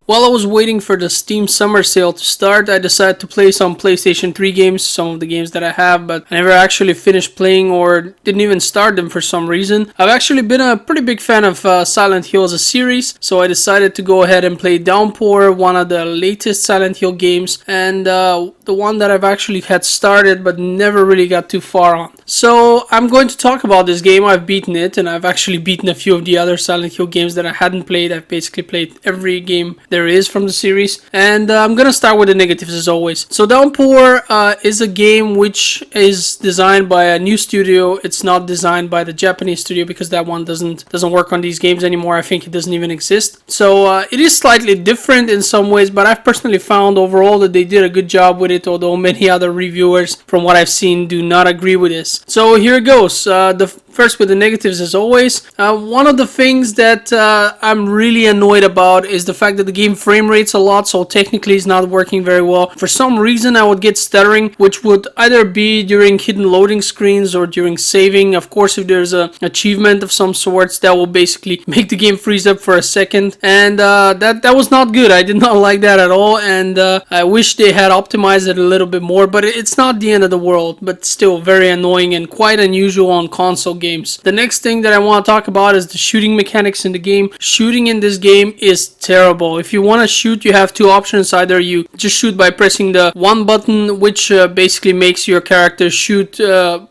While I was waiting for the Steam Summer Sale to start, I decided to play some PlayStation 3 games, some of the games that I have, but I never actually finished playing or didn't even start them for some reason. I've actually been a pretty big fan of Silent Hill as a series, so I decided to go ahead and play Downpour, one of the latest Silent Hill games, and the one that I've actually had started but never really got too far on. So I'm going to talk about this game. I've beaten it, and I've actually beaten a few of the other Silent Hill games that I hadn't played. I've basically played every game there is from the series, and I'm gonna start with the negatives as always. So Downpour is a game which is designed by a new studio. It's not designed by the Japanese studio because that one doesn't work on these games anymore. I think it doesn't even exist. So it is slightly different in some ways, but I've personally found overall that they did a good job with it, although many other reviewers from what I've seen do not agree with this. So here it goes. First with the negatives as always. One of the things that I'm really annoyed about is the fact that the game frame rates a lot, so technically it's not working very well. For some reason I would get stuttering, which would either be during hidden loading screens or during saving. Of course, if there's an achievement of some sorts, that will basically make the game freeze up for a second, and that was not good. I did not like that at all, and I wish they had optimized it a little bit more, but it's not the end of the world, but still very annoying and quite unusual on console games. The next thing that I want to talk about is the shooting mechanics in the game. Shooting in this game is terrible. If you want to shoot, you have two options. Either you just shoot by pressing the one button, which basically makes your character shoot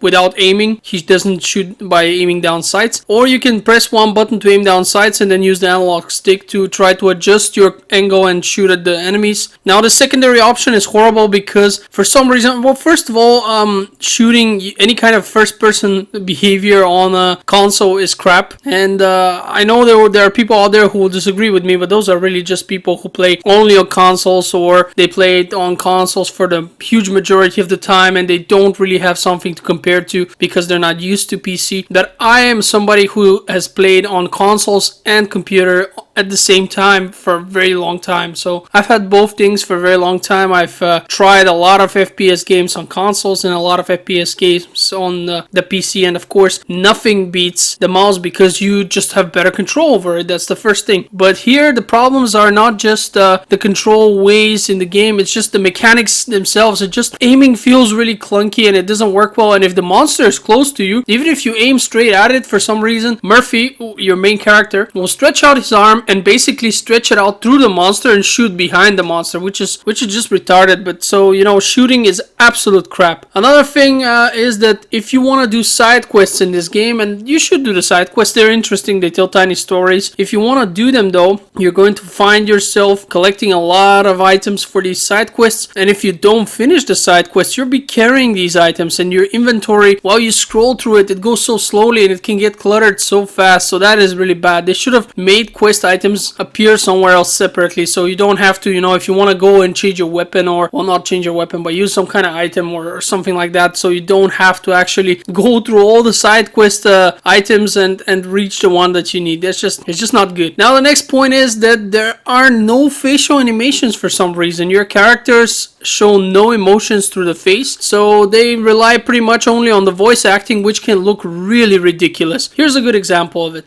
without aiming. He doesn't shoot by aiming down sights. Or you can press one button to aim down sights and then use the analog stick to try to adjust your angle and shoot at the enemies. Now the secondary option is horrible because for some reason, well, first of all, shooting any kind of first person behavior on a console is crap, and I know there are people out there who will disagree with me, but those are really just people who play only on consoles, or they play it on consoles for the huge majority of the time and they don't really have something to compare to because they're not used to PC. That I am somebody who has played on consoles and computer at the same time for a very long time, so I've had both things for a very long time. I've tried a lot of FPS games on consoles and a lot of FPS games on the PC, and of course nothing beats the mouse because you just have better control over it. That's the first thing. But here the problems are not just the control ways in the game, it's just the mechanics themselves. It just aiming feels really clunky and it doesn't work well, and if the monster is close to you, even if you aim straight at it, for some reason Murphy, your main character, will stretch out his arm and basically stretch it out through the monster and shoot behind the monster, which is just retarded. But so, you know, shooting is absolute crap. Another thing is that if you want to do side quests in this game, and you should do the side quests, they're interesting, they tell tiny stories. If you want to do them though, you're going to find yourself collecting a lot of items for these side quests, and if you don't finish the side quests, you'll be carrying these items, and your inventory, while you scroll through it, it goes so slowly and it can get cluttered so fast. So that is really bad. They should have made quest items appear somewhere else separately, so you don't have to, you know, if you want to go and change your weapon, or, well, not change your weapon, but use some kind of item or something like that, so you don't have to actually go through all the side quest items and reach the one that you need. It's just not good. Now the next point is that there are no facial animations for some reason. Your characters show no emotions through the face, so they rely pretty much only on the voice acting, which can look really ridiculous. Here's a good example of it.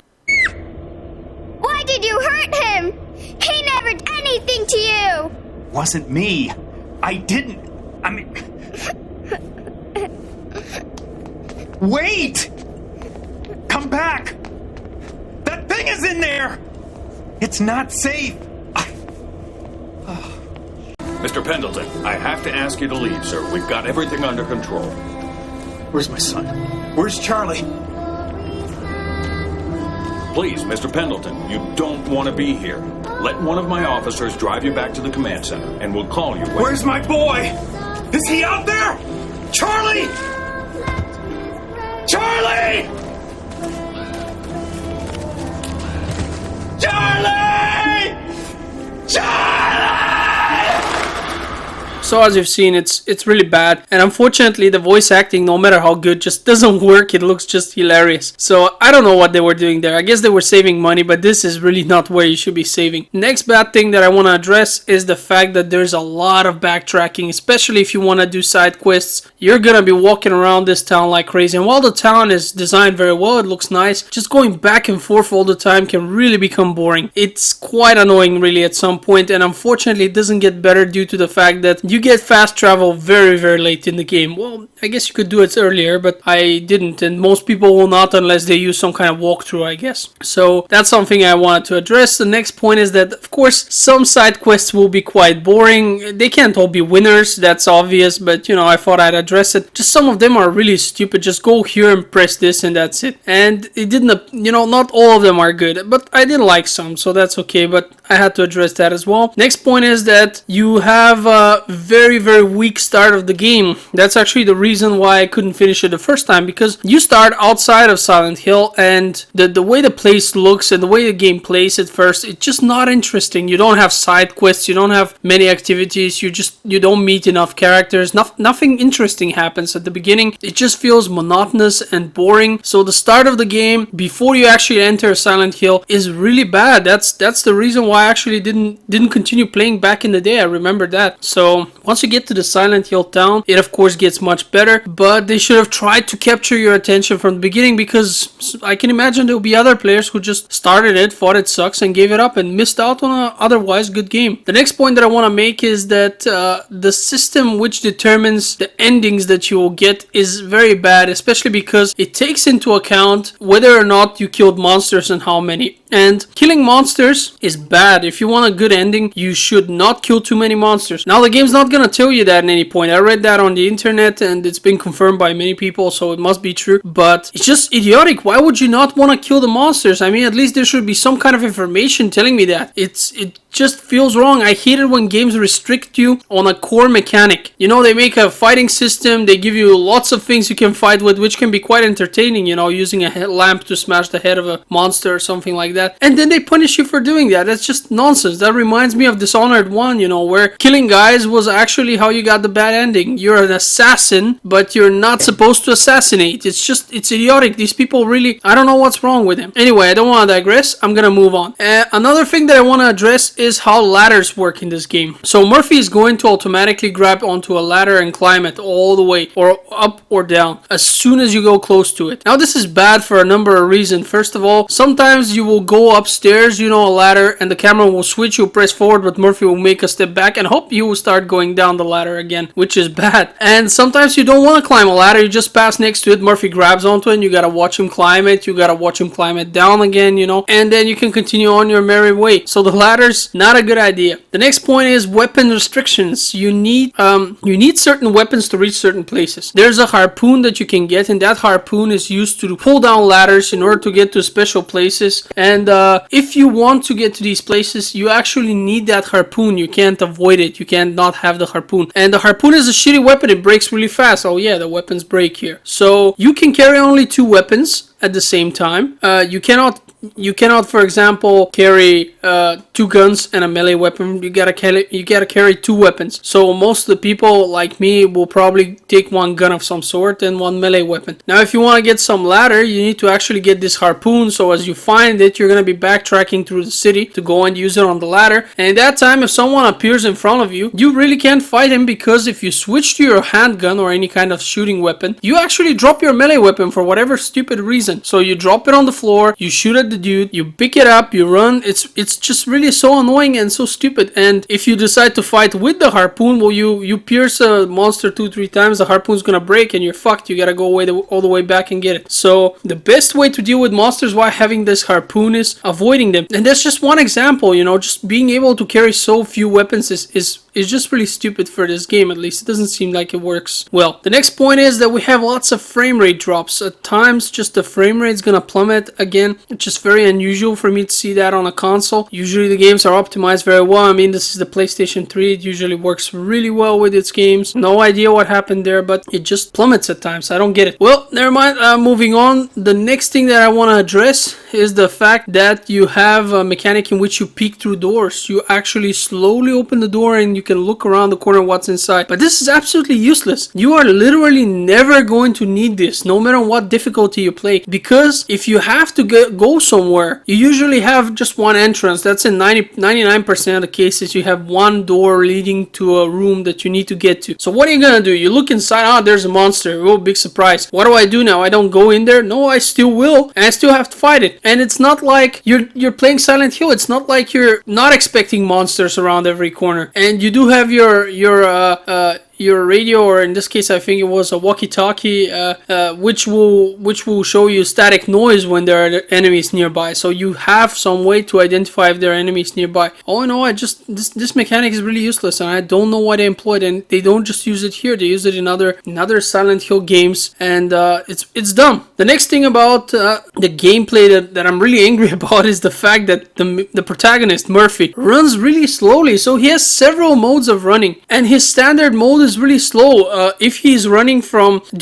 Why did you hurt him? He never did anything to you! Wasn't me. I didn't. I mean... Wait! Come back! That thing is in there! It's not safe! Mr. Pendleton, I have to ask you to leave, sir. We've got everything under control. Where's my son? Where's Charlie? Please, Mr. Pendleton, you don't want to be here. Let one of my officers drive you back to the command center, and we'll call you when... Where's my boy? Is he out there? Charlie! Charlie! Charlie! Charlie! So as you've seen, it's really bad, and unfortunately the voice acting, no matter how good, just doesn't work. It looks just hilarious. So I don't know what they were doing there. I guess they were saving money, but this is really not where you should be saving. Next bad thing that I want to address is the fact that there's a lot of backtracking, especially if you want to do side quests. You're gonna be walking around this town like crazy, and while the town is designed very well, it looks nice, just going back and forth all the time can really become boring. It's quite annoying really at some point, and unfortunately it doesn't get better due to the fact that you get fast travel very late in the game. Well, I guess you could do it earlier, but I didn't, and most people will not unless they use some kind of walkthrough, I guess. So that's something I wanted to address. The next point is that, of course, some side quests will be quite boring. They can't all be winners, that's obvious, but you know, I thought I'd address it. Just some of them are really stupid. Just go here and press this and that's it. And it didn't, you know, not all of them are good, but I did like some, so that's okay, but I had to address that as well. Next point is that you have a very weak start of the game. That's actually the reason why I couldn't finish it the first time, because you start outside of Silent Hill, and the way the place looks and the way the game plays at first, it's just not interesting. You don't have side quests, you don't have many activities, you don't meet enough characters, nothing interesting happens at the beginning. It just feels monotonous and boring. So the start of the game, before you actually enter Silent Hill, is really bad. That's the reason why I actually didn't continue playing back in the day. I remember that. So once you get to the Silent Hill town, it of course gets much better, but they should have tried to capture your attention from the beginning, because I can imagine there'll be other players who just started it, thought it sucks, and gave it up and missed out on an otherwise good game. The next point that I want to make is that the system which determines the endings that you will get is very bad, especially because it takes into account whether or not you killed monsters and how many. And killing monsters is bad. If you want a good ending, you should not kill too many monsters. Now, the game's not gonna tell you that at any point. I read that on the internet and it's been confirmed by many people, so it must be true. But it's just idiotic. Why would you not want to kill the monsters? I mean, at least there should be some kind of information telling me that. It just feels wrong. I hate it when games restrict you on a core mechanic. You know, they make a fighting system, they give you lots of things you can fight with, which can be quite entertaining, you know, using a lamp to smash the head of a monster or something like that. And then they punish you for doing that. That's just nonsense. That reminds me of Dishonored 1, you know, where killing guys was actually how you got the bad ending. You're an assassin, but you're not supposed to assassinate. It's idiotic. These people really, I don't know what's wrong with them. Anyway, I don't want to digress. I'm gonna move on. Another thing that I want to address is how ladders work in this game. So Murphy is going to automatically grab onto a ladder and climb it all the way, or up or down, as soon as you go close to it. Now, this is bad for a number of reasons. First of all, sometimes you will go upstairs, you know, a ladder, and the camera will switch, you'll press forward, but Murphy will make a step back and hope you will start going down the ladder again, which is bad. And sometimes you don't want to climb a ladder, you just pass next to it, Murphy grabs onto it, and you gotta watch him climb it, you gotta watch him climb it down again, you know, and then you can continue on your merry way. So the ladder's not a good idea. The next point is weapon restrictions. You need certain weapons to reach certain places. There's a harpoon that you can get, and that harpoon is used to pull down ladders in order to get to special places. And if you want to get to these places, you actually need that harpoon. You can't avoid it. You can't not have the harpoon. And the harpoon is a shitty weapon. It breaks really fast. Oh yeah, the weapons break here. So you can carry only 2 weapons at the same time. You cannot, for example, carry 2 guns and a melee weapon. You gotta carry 2 weapons. So most of the people like me will probably take 1 gun of some sort and 1 melee weapon. Now, if you want to get some ladder, you need to actually get this harpoon. So as you find it, you're gonna be backtracking through the city to go and use it on the ladder. And at that time, if someone appears in front of you, you really can't fight him, because if you switch to your handgun or any kind of shooting weapon, you actually drop your melee weapon for whatever stupid reason. So you drop it on the floor, you shoot at the dude, you pick it up, you run. It's just really so annoying and so stupid. And if you decide to fight with the harpoon, well, you pierce a monster 2-3 times, the harpoon's gonna break and you're fucked. You gotta go all the way back and get it. So the best way to deal with monsters while having this harpoon is avoiding them. And that's just one example, you know, just being able to carry so few weapons is just really stupid for this game. At least it doesn't seem like it works well. The next point is that we have lots of frame rate drops. At times, just the frame rate's gonna plummet again. It's just very unusual for me to see that on a console. Usually the games are optimized very well. I mean, this is the PlayStation 3. It usually works really well with its games. No idea what happened there, but it just plummets at times. I don't get it. Well, never mind. Moving on. The next thing that I want to address is the fact that you have a mechanic in which you peek through doors. You actually slowly open the door and you can look around the corner what's inside. But this is absolutely useless. You are literally never going to need this, no matter what difficulty you play, because if you have to go somewhere, you usually have just one entrance. That's in 99% of the cases. You have one door leading to a room that you need to get to. So what are you gonna do? You look inside, oh, there's a monster. Oh, big surprise. What do I do now? I don't go in there? No, I still will, and I still have to fight it. And it's not like you're playing Silent Hill. It's not like you're not expecting monsters around every corner. And you do have your radio, or in this case I think it was a walkie-talkie, which will show you static noise when there are enemies nearby, so you have some way to identify if there are enemies nearby. All in all, this mechanic is really useless, and I don't know why they employed it. And they don't just use it here, they use it in other Silent Hill games, and it's dumb. The next thing about the gameplay that I'm really angry about is the fact that the protagonist Murphy runs really slowly. So he has several modes of running, and his standard mode is really slow. If he's running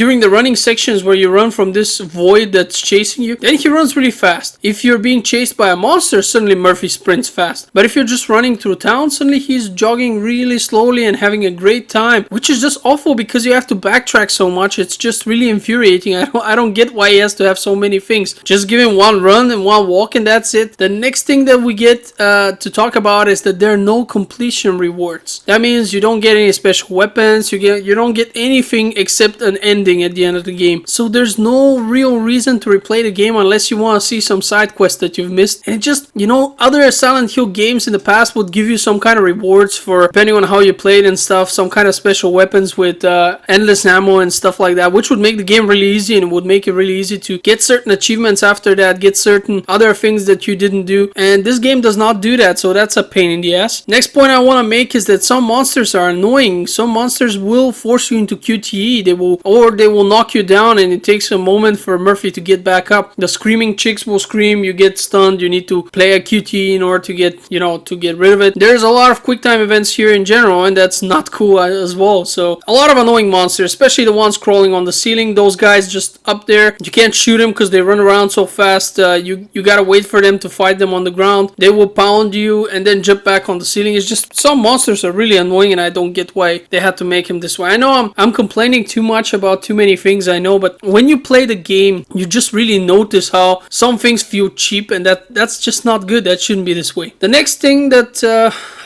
during the running sections where you run from this void that's chasing you, then he runs really fast. If you're being chased by a monster, suddenly Murphy sprints fast. But if you're just running through town, suddenly he's jogging really slowly and having a great time, which is just awful because you have to backtrack so much. It's just really infuriating. I don't get why he has to have so many things. Just give him one run and one walk and that's it. The next thing that we get to talk about is that there are no completion rewards. That means you don't get any special weapons, you don't get anything except an ending at the end of the game. So there's no real reason to replay the game unless you want to see some side quests that you've missed. And it just, other Silent Hill games in the past would give you some kind of rewards for, depending on how you played and stuff, some kind of special weapons with endless ammo and stuff like that, which would make the game really easy, and it would make it really easy to get certain achievements after that, get certain other things that you didn't do. And this game does not do that, so that's a pain in the ass. Next point I want to make is that some monsters are annoying. Some monsters will force you into QTE. They will knock you down, and it takes a moment for Murphy to get back up. The screaming chicks will scream, you get stunned, you need to play a QTE in order to get rid of it. There's a lot of quick time events here in general, and that's not cool as well. So a lot of annoying monsters, especially the ones crawling on the ceiling. Those guys just up there, you can't shoot them because they run around so fast. You gotta wait for them to fight them on the ground. They will pound you and then jump back on the ceiling. It's just, some monsters are really annoying, and I don't get why they had to make him this way. I know I'm complaining too much about too many things, I know, but when you play the game, you just really notice how some things feel cheap, and that's just not good. That shouldn't be this way. The next thing that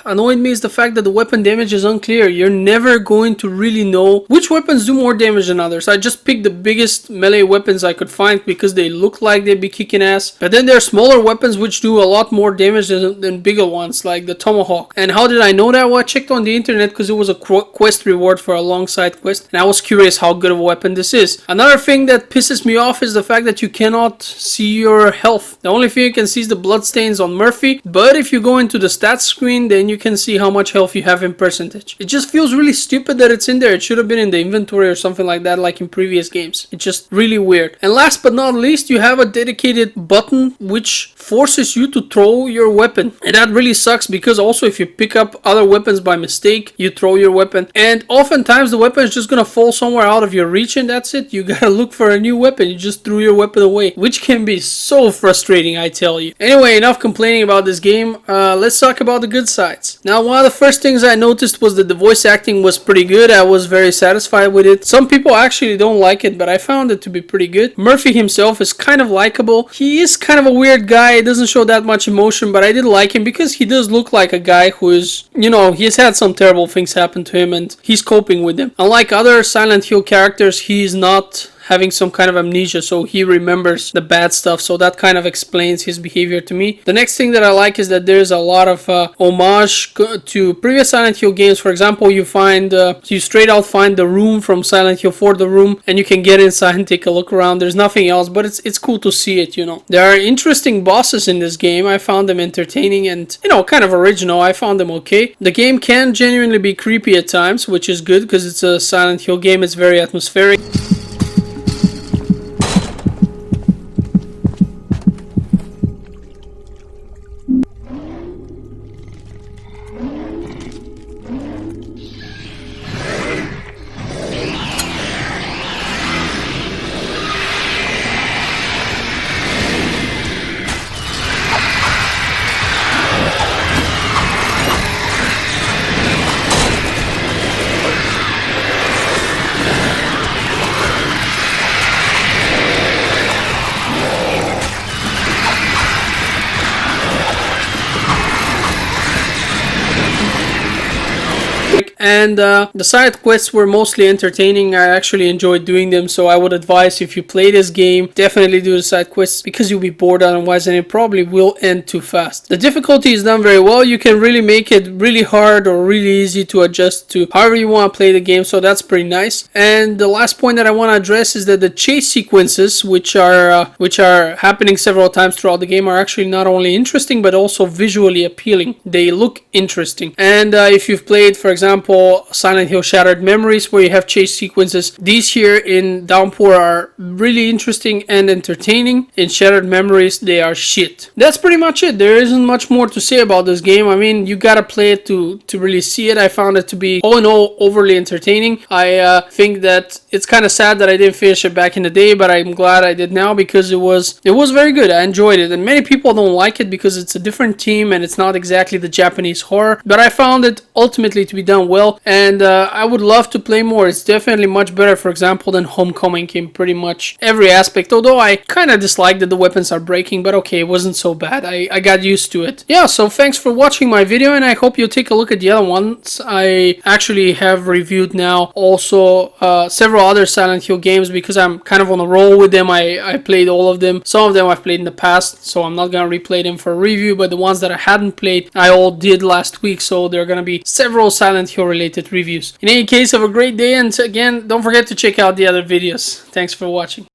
annoyed me is the fact that the weapon damage is unclear. You're never going to really know which weapons do more damage than others. I just picked the biggest melee weapons I could find because they look like they'd be kicking ass. But then there are smaller weapons which do a lot more damage than bigger ones, like the tomahawk. And how did I know that? Well, I checked on the internet because it was a quest reward for a long side quest, and I was curious how good of a weapon this is. Another thing that pisses me off is the fact that you cannot see your health. The only thing you can see is the bloodstains on Murphy, but if you go into the stats screen, then you can see how much health you have in percentage. It just feels really stupid that it's in there. It should have been in the inventory or something like that, like in previous games. It's just really weird. And last but not least, you have a dedicated button which forces you to throw your weapon, and that really sucks because also if you pick up other weapons by mistake, you throw your weapon, and oftentimes the weapon is just gonna fall somewhere out of your reach, and that's it. You gotta look for a new weapon. You just threw your weapon away, which can be so frustrating, I tell you. Anyway, enough complaining about this game. Let's talk about the good sides. Now, one of the first things I noticed was that the voice acting was pretty good. I was very satisfied with it. Some people actually don't like it, but I found it to be pretty good. Murphy himself is kind of likable. He is kind of a weird guy. He doesn't show that much emotion, but I did like him because he does look like a guy who is, he's had some terrible things happen to him and he's coping with them. Unlike other Silent Hill characters, he's not having some kind of amnesia, so he remembers the bad stuff, so that kind of explains his behavior to me. The next thing that I like is that there's a lot of homage to previous Silent Hill games. For example, you straight out find the room from Silent Hill 4, the room, and you can get inside and take a look around. There's nothing else, but it's cool to see it, There are interesting bosses in this game. I found them entertaining and, kind of original. I found them okay. The game can genuinely be creepy at times, which is good because it's a Silent Hill game. It's very atmospheric. and the side quests were mostly entertaining. I actually enjoyed doing them, so I would advise, if you play this game, definitely do the side quests, because you'll be bored otherwise and it probably will end too fast. The difficulty is done very well. You can really make it really hard or really easy to adjust to however you want to play the game, so that's pretty nice. And the last point that I want to address is that the chase sequences, which are happening several times throughout the game, are actually not only interesting but also visually appealing. They look interesting. And if you've played, for example, Silent Hill Shattered Memories, where you have chase sequences, these here in Downpour are really interesting and entertaining. In Shattered Memories, they are shit. That's pretty much it. There isn't much more to say about this game. I mean, you gotta play it to really see it. I found it to be all in all overly entertaining. I think that it's kind of sad that I didn't finish it back in the day, but I'm glad I did now, because it was very good. I enjoyed it, and many people don't like it because it's a different team and it's not exactly the Japanese horror, but I found it ultimately to be done well, and I would love to play more. It's definitely much better, for example, than Homecoming in pretty much every aspect, although I kind of dislike that the weapons are breaking, but okay, it wasn't so bad. I got used to it. Yeah, so thanks for watching my video, and I hope you take a look at the other ones. I actually have reviewed now also several other Silent Hill games, because I'm kind of on a roll with them. I played all of them. Some of them I've played in the past, so I'm not gonna replay them for a review, but the ones that I hadn't played, I all did last week, so there are gonna be several Silent Hill related reviews. In any case, have a great day, and again, don't forget to check out the other videos. Thanks for watching.